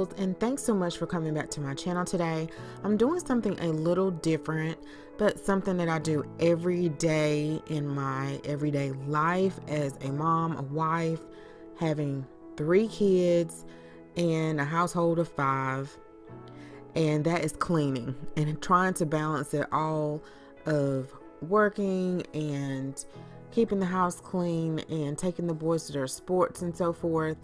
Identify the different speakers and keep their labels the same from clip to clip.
Speaker 1: girls, and thanks so much for coming back to my channel today. I'm doing something a little different, but something that I do every day in my everyday life as a mom, a wife, having 3 kids and a household of 5, and that is cleaning and trying to balance it all of working and keeping the house clean and taking the boys to their sports and so forth.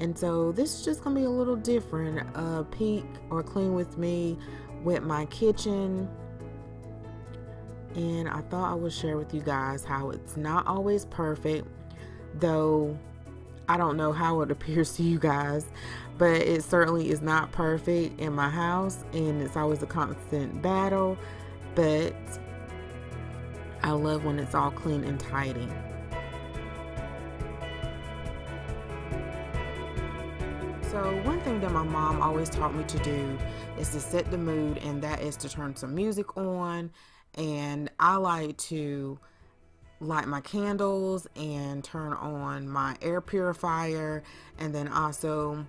Speaker 1: And so this is just gonna be a little different, peek or clean with me with my kitchen. And I thought I would share with you guys how it's not always perfect, though I don't know how it appears to you guys, but it certainly is not perfect in my house, and it's always a constant battle. But I love when it's all clean and tidy. So one thing that my mom always taught me to do is to set the mood, and that is to turn some music on. And I like to light my candles and turn on my air purifier, and then also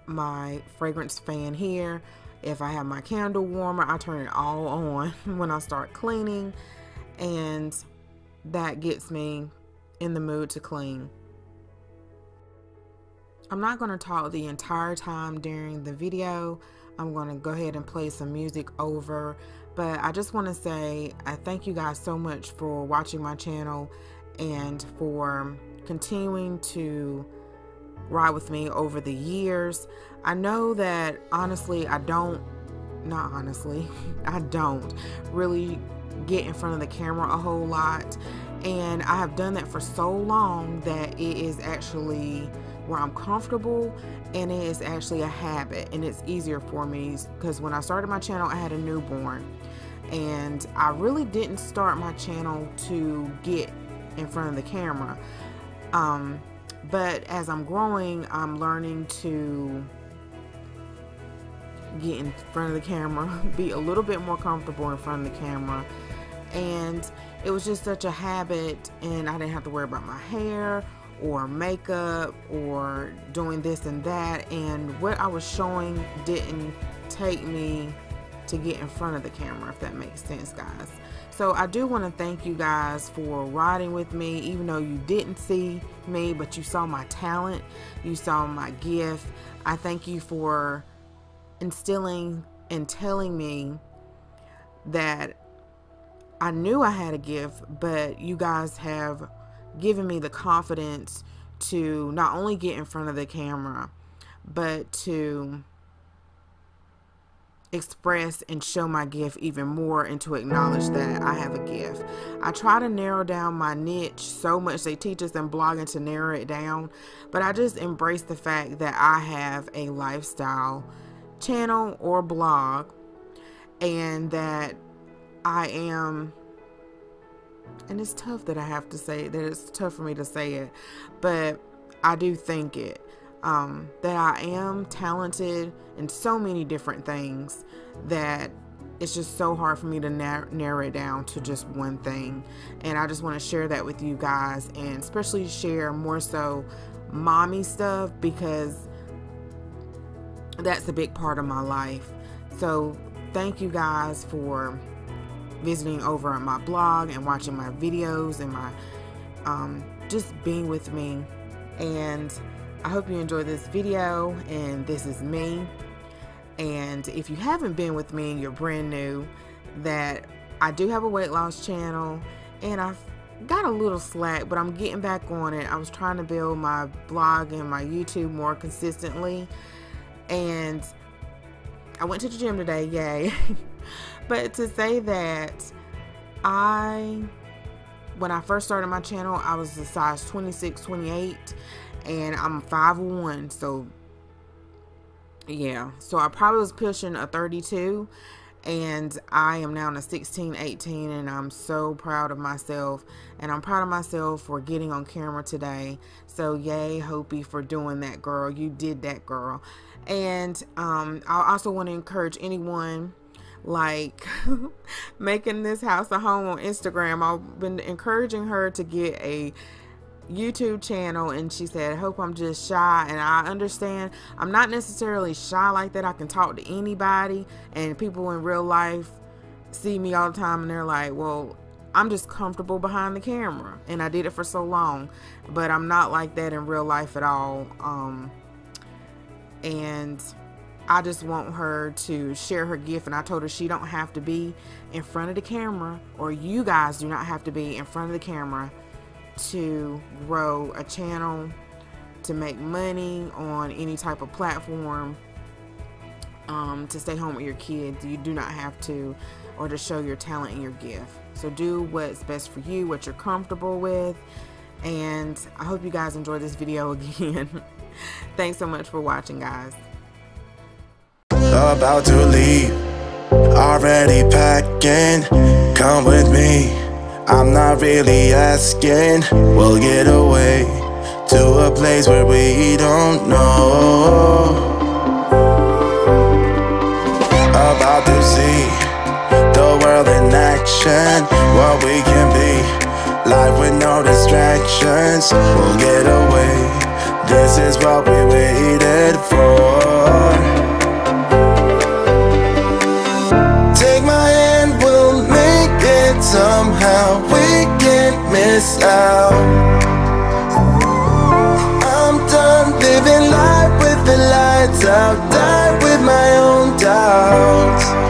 Speaker 1: my fragrance fan here. If I have my candle warmer, I turn it all on when I start cleaning, and that gets me in the mood to clean. I'm not going to talk the entire time during the video. I'm going to go ahead and play some music over, but I just want to say I thank you guys so much for watching my channel and for continuing to ride with me over the years. I know that honestly, I don't really get in front of the camera a whole lot, and I have done that for so long that it is actually where I'm comfortable, and it is actually a habit, and it's easier for me because when I started my channel I had a newborn, and I really didn't start my channel to get in front of the camera, but as I'm growing, I'm learning to get in front of the camera, be a little bit more comfortable in front of the camera. And it was just such a habit, and I didn't have to worry about my hair or makeup or doing this and that, and what I was showing didn't take me to get in front of the camera, if that makes sense, guys. So I do want to thank you guys for riding with me, even though you didn't see me, but you saw my talent, you saw my gift. I thank you for instilling and telling me that I knew I had a gift, but you guys have given me the confidence to not only get in front of the camera, but to express and show my gift even more, and to acknowledge that I have a gift. I try to narrow down my niche so much. They teach us in blogging to narrow it down, but I just embrace the fact that I have a lifestyle channel or blog, and that I am, and it's tough that I have to say that, it's tough for me to say it, but I do think it, that I am talented in so many different things that it's just so hard for me to narrow it down to just one thing. And I just want to share that with you guys, and especially share more so mommy stuff, because that's a big part of my life. So thank you guys for visiting over on my blog and watching my videos and my just being with me. And I hope you enjoy this video, and this is me. And if you haven't been with me and you're brand new, that I do have a weight loss channel, and I've got a little slack, but I'm getting back on it. I was trying to build my blog and my YouTube more consistently, and I went to the gym today, yay. But to say that when I first started my channel, I was a size 26, 28, and I'm 5'1", so yeah, so I probably was pushing a 32, and I am now in a 16, 18, and I'm so proud of myself, and I'm proud of myself for getting on camera today. So yay, Hopi, for doing that, girl. You did that, girl. And I also want to encourage anyone like making this house a home on Instagram. I've been encouraging her to get a YouTube channel, and she said, hope I'm just shy. And I understand I'm not necessarily shy like that. I can talk to anybody, and people in real life see me all the time and they're like, well, I'm just comfortable behind the camera, and I did it for so long, but I'm not like that in real life at all. And I just want her to share her gift, and I told her she don't have to be in front of the camera, or you guys do not have to be in front of the camera to grow a channel, to make money on any type of platform, to stay home with your kids. You do not have to, or to show your talent and your gift. So do what's best for you, what you're comfortable with. And I hope you guys enjoyed this video again. Thanks so much for watching, guys.
Speaker 2: About to leave, already packing. Come with me, I'm not really asking. We'll get away to a place where we don't know. About to see the world in action, what we can be, life with no distractions. We'll get away, this is what we waited for. Take my hand, we'll make it somehow. We can't miss out. I'm done living life with the lights out, die with my own doubts.